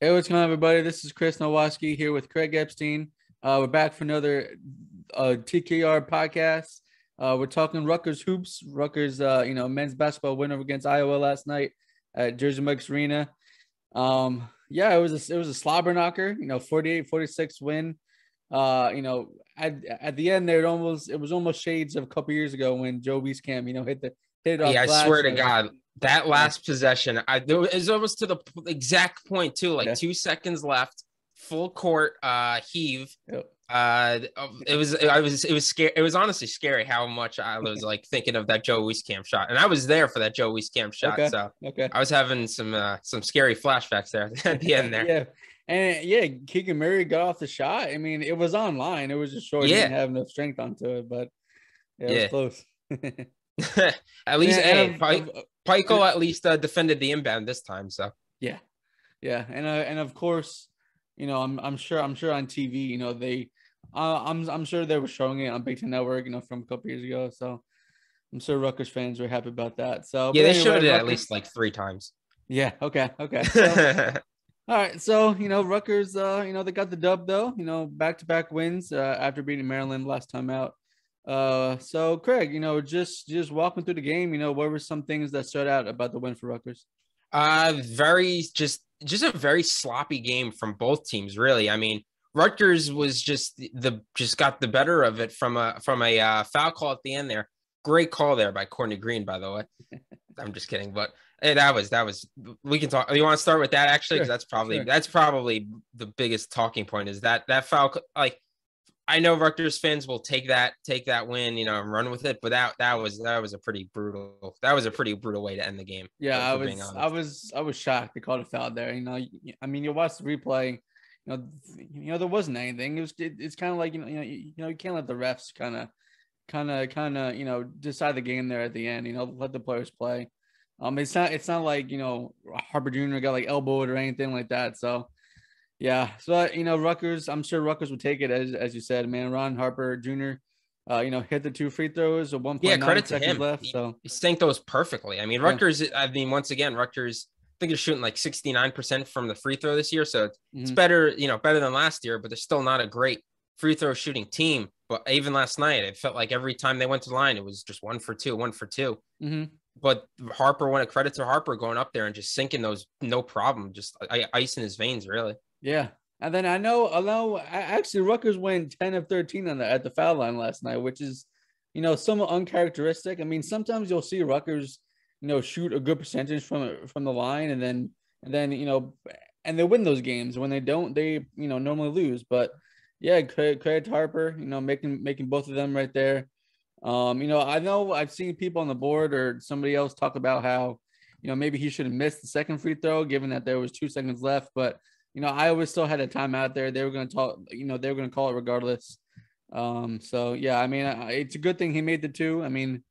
Hey, what's going on, everybody? This is Chris Nalwasky here with Craig Epstein. We're back for another TKR podcast. We're talking Rutgers hoops. Rutgers, men's basketball win over against Iowa last night at Jersey Mike's Arena. Yeah, it was a slobber knocker. 48-46 win. At the end there, it was almost shades of a couple years ago when Joe Wieskamp, hit it off Yeah, I glass. swear to God, that Yeah, last possession, it was almost to the exact point too, like yeah, 2 seconds left, full court heave. yep. It was scary. It was honestly scary how much I was like thinking of that Joe Wieskamp shot, and I was there for that Joe Wieskamp shot, Okay, so okay. I was having some scary flashbacks there at the end there. Yeah. And yeah, Keegan Murray got off the shot. I mean, it was online. It was just short. He didn't Yeah, have enough strength onto it, but yeah, it was yeah. close. At and, least, and hey, and Pico at least defended the inbound this time. So yeah, yeah, and of course, I'm sure on TV, I'm sure they were showing it on Big Ten Network, from a couple years ago. So I'm sure Rutgers fans were happy about that. So, yeah, but they anyway, showed it at Rutgers. least like 3 times. Yeah, okay, okay. So all right, so Rutgers, they got the dub though. Back to back wins after beating Maryland last time out. So Craig, just walking through the game. What were some things that stood out about the win for Rutgers? Very just a very sloppy game from both teams, really. I mean, Rutgers was just got the better of it from a foul call at the end there. Great call there by Courtney Green, by the way. I'm just kidding, but hey, that was we can talk. You want to start with that actually, because Sure, that's probably sure. that's probably the biggest talking point is that foul. Like I know Rutgers fans will take that win, and run with it, but that was a pretty brutal way to end the game. Yeah, For I being was, I honest. was, I was shocked they called a foul there. I mean, you watch the replay. There wasn't anything. It's kind of like you can't let the refs kind of decide the game there at the end. Let the players play. It's not like Harper Jr. got like elbowed or anything like that. So yeah, so Rutgers. I'm sure Rutgers would take it as you said, man. Ron Harper Jr. Hit the two free throws with Yeah, 1.9 credit to seconds him. left. He, So he sank those perfectly. I mean, yeah. Rutgers. I mean, once again, Rutgers. I think they're shooting like 69% from the free throw this year, so it's Mm-hmm. better, better than last year. But they're still not a great free throw shooting team. But even last night, it felt like every time they went to the line, it was just 1 for 2, 1 for 2. Mm-hmm. But Harper, when a credit to Harper going up there and just sinking those, no problem, just ice in his veins, really. Yeah. And then actually Rutgers went 10 of 13 at the foul line last night, which is, somewhat uncharacteristic. I mean, sometimes you'll see Rutgers, shoot a good percentage from the line and they win those games. When they don't, they, normally lose. But yeah, credit to Harper, making both of them right there. I know I've seen people on the board or somebody else talk about how, maybe he should have missed the second free throw, given that there was 2 seconds left. But Iowa still had a timeout there. They were going to talk, they were going to call it regardless. So yeah, I mean, it's a good thing he made the two. I mean,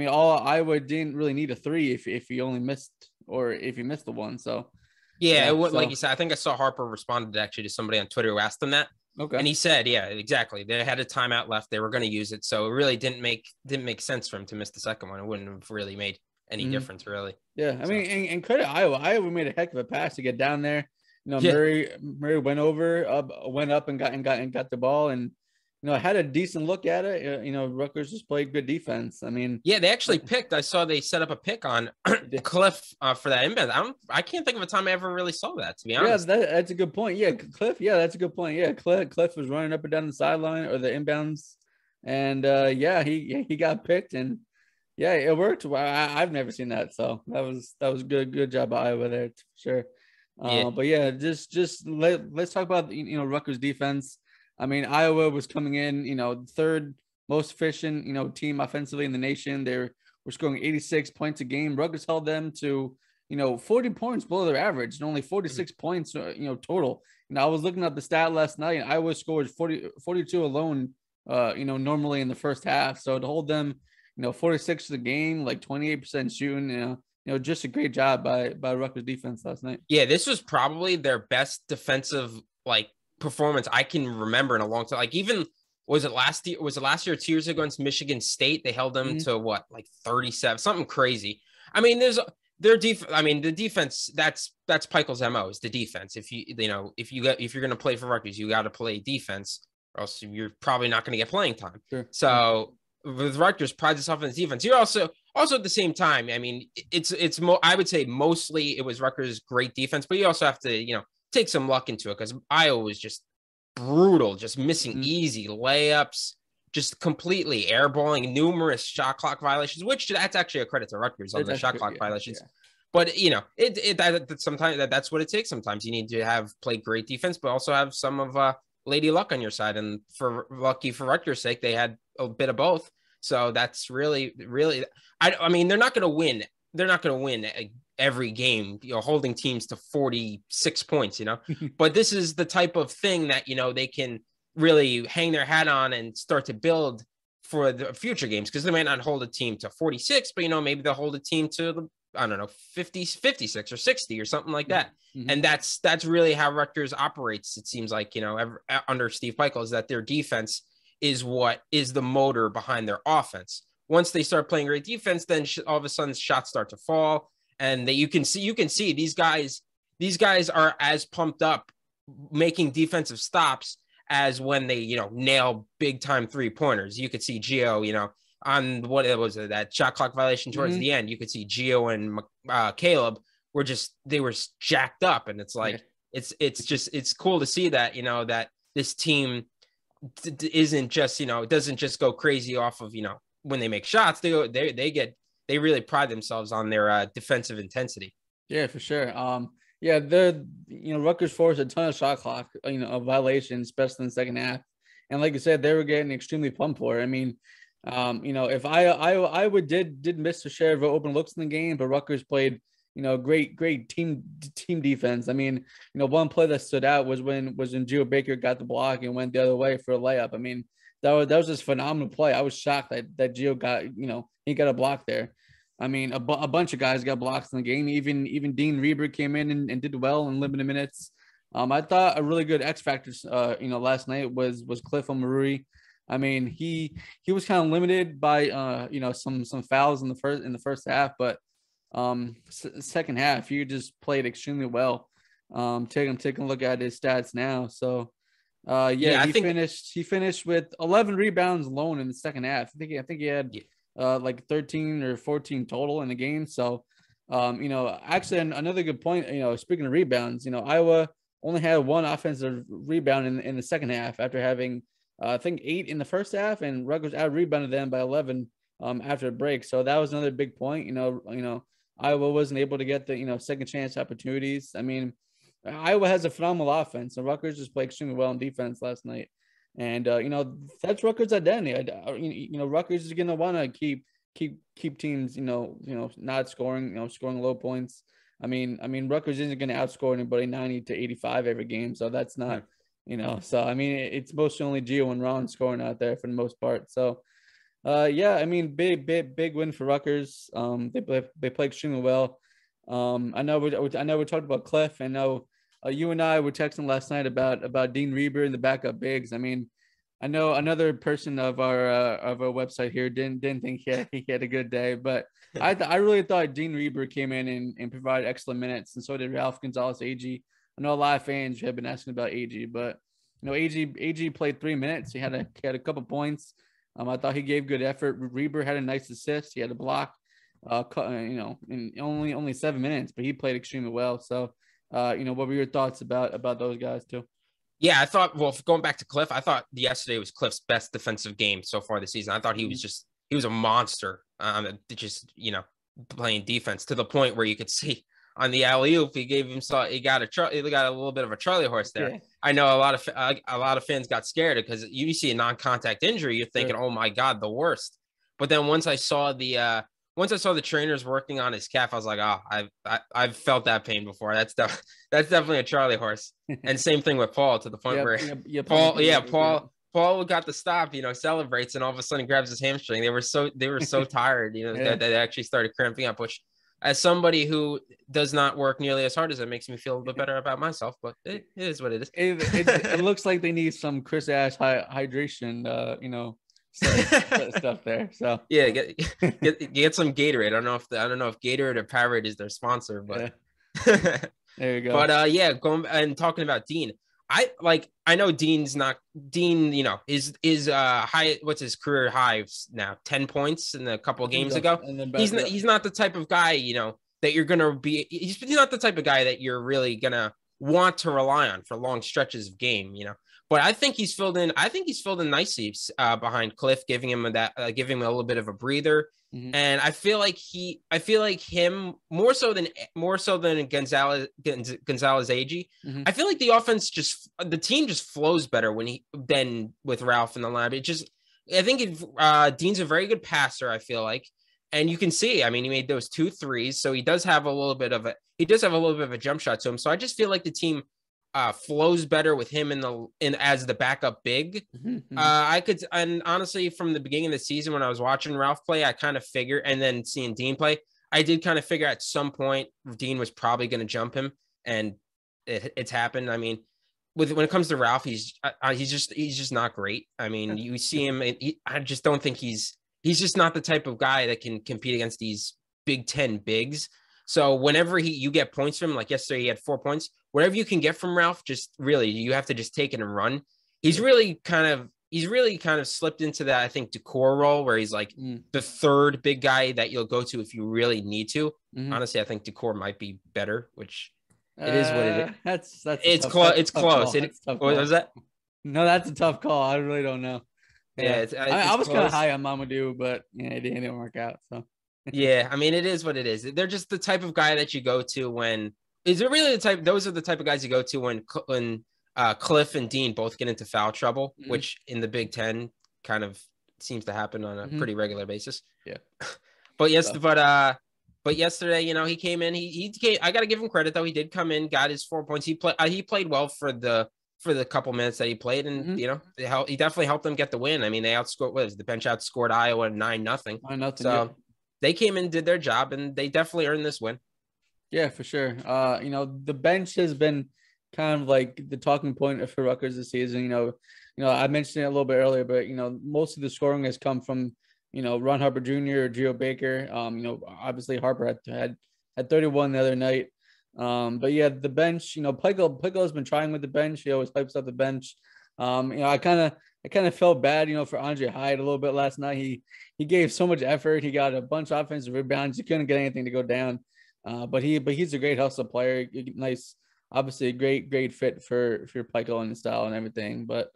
all Iowa didn't really need a three if he only missed or if he missed the one. So Yeah, yeah, like you so said, I think I saw Harper responded actually to somebody on Twitter who asked him that, okay. and he said, "Yeah, exactly. They had a timeout left. They were going to use it, so it really didn't make sense for him to miss the second one. It wouldn't have really made any Mhm. difference, really." Yeah, I So mean, and credit Iowa. Iowa made a heck of a pass to get down there. yeah, Murray went up and got the ball, and had a decent look at it. Rutgers just played good defense. I mean, yeah, they actually picked. I saw they set up a pick on Cliff for that inbound. I can't think of a time I ever really saw that, to be yeah, honest. that's a good point. Yeah, Cliff. Yeah, that's a good point. Yeah, Cliff was running up and down the sideline or the inbounds, and yeah, he got picked, and yeah, it worked. I've never seen that, so that was good job by Iowa there for sure. Yeah, But yeah, just let's talk about Rutgers defense. I mean, Iowa was coming in, third most efficient team offensively in the nation. They were scoring 86 points a game. Rutgers held them to 40 points below their average and only mhm. 46 points total. I was looking at the stat last night, and Iowa scored 42 alone. Normally in the first half, so to hold them 46 to the game, like 28% shooting, just a great job by Rutgers defense last night. Yeah. This was probably their best defensive like performance I can remember in a long time. Like even was it last year? Was it last year or 2 years ago against Michigan State? They held them Mm-hmm. to what, like 37, something crazy. I mean, I mean, the defense, that's Pikel's MO, is the defense. If you're going to play for Rutgers, you got to play defense, or else you're probably not going to get playing time. Sure. So with Rutgers prides itself on the defense. You're also at the same time, I mean, I would say mostly it was Rutgers' great defense, but you also have to, take some luck into it, because Iowa was just brutal, just missing easy layups, just completely airballing, numerous shot clock violations, which that's actually a credit to Rutgers on the shot clock violations. Yeah. But sometimes that's what it takes. Sometimes you need to play great defense, but also have some of lady luck on your side. And lucky for Rutgers' sake, they had a bit of both. So that's really, really. I mean, they're not going to win. They're not going to win every game, holding teams to 46 points. But this is the type of thing that they can really hang their hat on and start to build for the future games, because they might not hold a team to 46, but maybe they'll hold a team to, I don't know, 50, 56 or 60 or something like that. Mm-hmm. And that's really how Rutgers operates. It seems like, under Steve Pikel, is that their defense is what is the motor behind their offense. Once they start playing great defense, then all of a sudden shots start to fall, and you can see these guys are as pumped up making defensive stops as when they, nail big time 3-pointers. You could see Gio, on what it was, that shot clock violation towards the end. You could see Gio and Caleb were jacked up, and it's like, it's cool to see that, that this team isn't just, it doesn't just go crazy off of, when they make shots. They really pride themselves on their defensive intensity. Yeah, for sure. Rutgers forced a ton of shot clock, violations, especially in the second half. And like you said, they were getting extremely pumped for it. I mean, if Iowa did miss a share of open looks in the game, but Rutgers played, great team defense. I mean, one play that stood out was when Gio Baker got the block and went the other way for a layup. I mean, that was just phenomenal play. I was shocked that Gio got, he got a block there. I mean, a bunch of guys got blocks in the game. Even Dean Roeber came in and did well in limited minutes. I thought a really good X factor, last night was Cliff Omarui. I mean, he was kind of limited by some fouls in the first half, but second half he just played extremely well. Taking a look at his stats now. So he finished with 11 rebounds alone in the second half. I think he had like 13 or 14 total in the game. So actually another good point, speaking of rebounds, Iowa only had one offensive rebound in the second half after having I think 8 in the first half, and Rutgers out rebounded them by 11 after a break. So that was another big point. Iowa wasn't able to get the second chance opportunities. I mean, Iowa has a phenomenal offense, and Rutgers just played extremely well in defense last night. And that's Rutgers' identity. Rutgers is going to want to keep teams not scoring, scoring low points. I mean Rutgers isn't going to outscore anybody 90 to 85 every game, so that's not So I mean, it's mostly only Gio and Ron scoring out there for the most part. So I mean, big win for Rutgers. They play extremely well. I know we talked about Cliff. I know you and I were texting last night about Dean Roeber and the backup bigs. I mean, I know another person of our website here didn't think he had a good day, but I really thought Dean Roeber came in and provided excellent minutes, and so did Ralph Gonzalez AG. I know a lot of fans have been asking about AG, but AG played 3 minutes. He had a couple points. I thought he gave good effort. Roeber had a nice assist. He had a block. In only 7 minutes, but he played extremely well. So, what were your thoughts about those guys too? Yeah, I thought, going back to Cliff, I thought yesterday was Cliff's best defensive game so far this season. I thought he was a monster, playing defense to the point where you could see on the alley-oop, he got a little bit of a Charlie horse there. Yeah. I know a lot of fans got scared because you see a non-contact injury, you're thinking, oh my God, the worst. But then once I saw the trainers working on his calf, I was like, I've felt that pain before. That's definitely a Charlie horse. And same thing with Paul, to the point where Paul got the stop, celebrates, and all of a sudden grabs his hamstring. They were so tired, that they actually started cramping up, which, as somebody who does not work nearly as hard as it, makes me feel a bit better about myself, but it is what it is. It looks like they need some Chris Ash hydration, stuff there. So yeah, get some Gatorade. I don't know if Gatorade or Powerade is their sponsor, but there you go. but yeah, going and talking about Dean. I know Dean, is high, what's his career high now? 10 points in a couple of games ago. He's not the type of guy, that you're gonna be he's not the type of guy that you're really gonna want to rely on for long stretches of game. But I think he's filled in nicely behind Cliff, giving him giving him a little bit of a breather. Mm-hmm. And I feel like him more so than Gonzalez Agee. Mm-hmm. I feel like the team just flows better than with Ralph in the lab. I think Dean's a very good passer. I feel like, and you can see, I mean, he made those 2 threes, so he does have a little bit of a jump shot to him. So I just feel like the team flows better with him as the backup big. Mm-hmm. And honestly, from the beginning of the season when I was watching Ralph play, I kind of figured, and then seeing Dean play, I did kind of figure at some point Dean was probably going to jump him, and it's happened. I mean, when it comes to Ralph, he's just not great. I mean, you see him, I just don't think he's just not the type of guy that can compete against these Big Ten bigs. So whenever you get points from him, like yesterday, he had 4 points. Whatever you can get from Ralph, just really, you have to just take it and run. He's really kind of slipped into that, I think, decor role where he's like the third big guy that you'll go to if you really need to. Mm-hmm. Honestly, I think decor might be better, which it is what it is. It's close. What was that? No, that's a tough call. I really don't know. Yeah, I was kind of high on Mamadou, but it didn't work out. So yeah, I mean, it is what it is. They're just the type of guy that you go to when. Is it really the type? Those are the type of guys you go to when Cliff and Dean both get into foul trouble, which in the Big Ten kind of seems to happen on a pretty regular basis. Yeah. But yesterday, he came in. He came. I got to give him credit though. He did come in, got his 4 points. He played well for the couple minutes that he played, and he definitely helped them get the win. I mean, they outscored. The bench outscored Iowa 9-0. 9-0. So they came in, did their job, and they definitely earned this win. Yeah, for sure. The bench has been kind of like the talking point for Rutgers this season. I mentioned it a little bit earlier, but most of the scoring has come from Ron Harper Jr. or Geo Baker. Obviously Harper had 31 the other night. But yeah, the bench. Pickle has been trying with the bench. He always hypes up the bench. I kind of felt bad, for Andre Hyde a little bit last night. He gave so much effort. He got a bunch of offensive rebounds. He couldn't get anything to go down. But he's a great hustle player. Nice, obviously a great fit for Pikel and the style and everything. But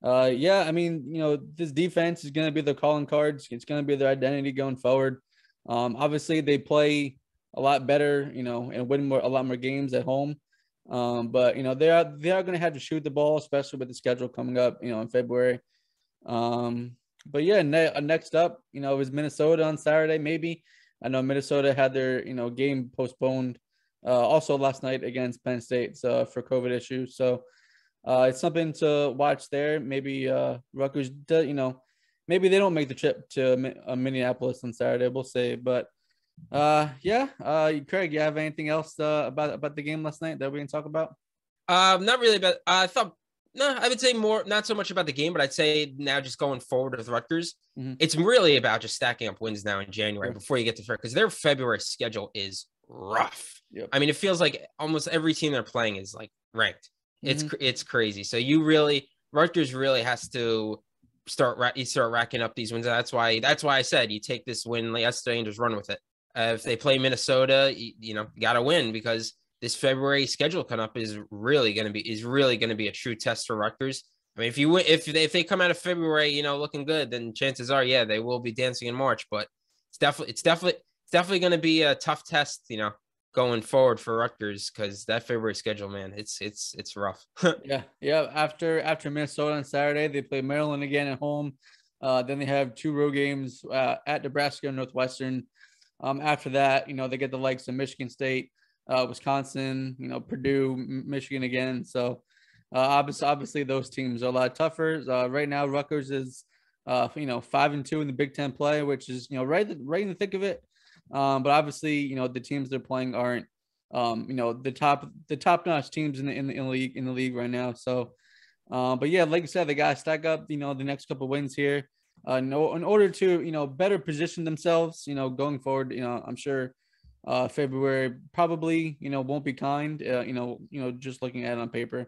yeah, I mean, this defense is going to be their calling cards. It's going to be their identity going forward. Obviously they play a lot better, and win a lot more games at home. But they are going to have to shoot the ball, especially with the schedule coming up, in February. But yeah, next up, is Minnesota on Saturday, maybe. I know Minnesota had their, game postponed also last night against Penn State for COVID issues. So it's something to watch there. Maybe Rutgers, maybe they don't make the trip to Minneapolis on Saturday. We'll see. But yeah, Craig, you have anything else about the game last night that we can talk about? Not really, but I would say more, not so much about the game, but I'd say now just going forward with Rutgers, it's really about just stacking up wins now in January before you get to February, because their February schedule is rough. Yep. I mean, it feels like almost every team they're playing is like ranked. It's crazy. So Rutgers really has to start racking up these wins. That's why I said you take this win yesterday and just run with it. If they play Minnesota, you got to win, because this February schedule coming up is really going to be a true test for Rutgers. I mean, if they come out of February, looking good, then chances are, yeah, they will be dancing in March. But it's definitely going to be a tough test, going forward for Rutgers, because that February schedule, man, it's rough. Yeah. After Minnesota on Saturday, they play Maryland again at home. Then they have 2 road games at Nebraska and Northwestern. After that, they get the likes of Michigan State, Wisconsin, Purdue, Michigan again. So obviously those teams are a lot tougher. Right now, Rutgers is 5-2 in the Big Ten play, which is right in the thick of it. But obviously, the teams they're playing aren't the top notch teams in the league right now. So but yeah, like you said, they got to stack up the next couple of wins here. no, in order to better position themselves, going forward. I'm sure February probably won't be kind. Just looking at it on paper.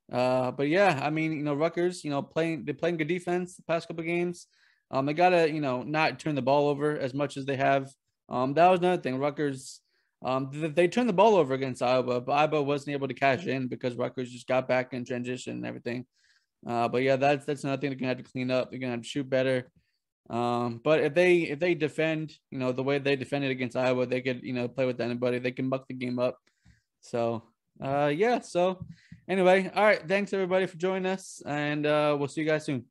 But yeah, I mean, Rutgers, they're playing good defense the past couple of games. They gotta, not turn the ball over as much as they have. That was another thing. Rutgers, they turned the ball over against Iowa, but Iowa wasn't able to cash in because Rutgers just got back in transition and everything. But yeah, that's another thing they're gonna have to clean up. They're gonna have to shoot better. But if they defend, the way they defended against Iowa, they could, play with anybody. They can muck the game up. So yeah. So anyway, all right. Thanks everybody for joining us, and we'll see you guys soon.